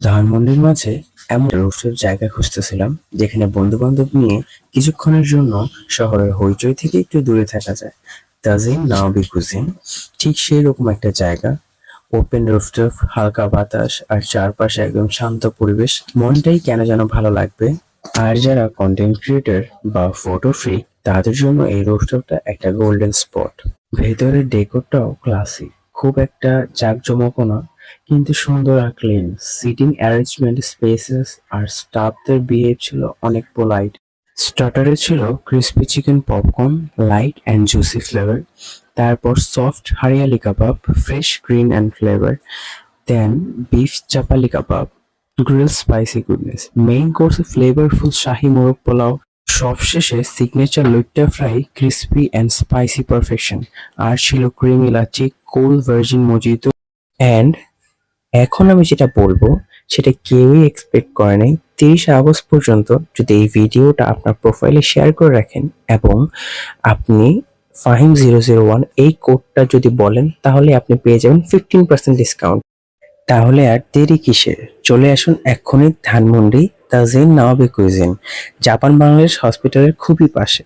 ধানমন্ডির মাঝে এমন রোস্টের জায়গা খুঁজতেছিলাম যেখানে বন্ধু বান্ধব নিয়ে কিছুক্ষণের জন্য শহরের হইচই থেকে একটু দূরে থাকা যায়। তাজিন নাওবি কুজিন ঠিক সেই রকম একটা জায়গা। ওপেন রুফটপ, হালকা বাতাস আর চারপাশে একদম শান্ত পরিবেশ, মনটাই কেন যেন ভালো লাগবে। আর যারা কন্টেন্ট ক্রিয়েটর বা ফটো ফ্রি তাদের জন্য এই রুফটপটা একটা গোল্ডেন স্পট। ভেতরের ডেকোরটাও ক্লাসিক, খুব একটা জাঁকজমকও না, কিন্তু সুন্দর আর ক্লিন। সিটিং অ্যারেঞ্জমেন্ট, স্পেসেস আর স্টাফদের বিহেভ ছিল অনেক পোলাইট। স্টার্টারে ছিল crispy chicken popcorn, light and juicy flavour. তারপর soft hariyali kabab, fresh green and flavour. Then beef chapli kabab, grill spicy goodness. Main কোর্সে ফ্লেভারফুল শাহি মোরগ পোলাও। সবশেষে signature loitta fry, crispy and spicy perfection. আর ছিল creamy lassi, cold virgin mojito. And এখন আমি যেটা বলবো সেটা কেউই এক্সপেক্ট করে নাই। 30 আগস্ট পর্যন্ত যদি এই ভিডিওটা আপনার প্রোফাইলে শেয়ার করে রাখেন এবং আপনি ফাহিম001 এই কোডটা যদি বলেন, তাহলে আপনি পেয়ে যাবেন 15% ডিসকাউন্ট। তাহলে আর দেরি কিসের, চলে আসুন এক্ষুনি ধানমন্ডি তাজিন নাওয়াবি কুইজিন, জাপান বাংলাদেশ হসপিটালের খুবই পাশে।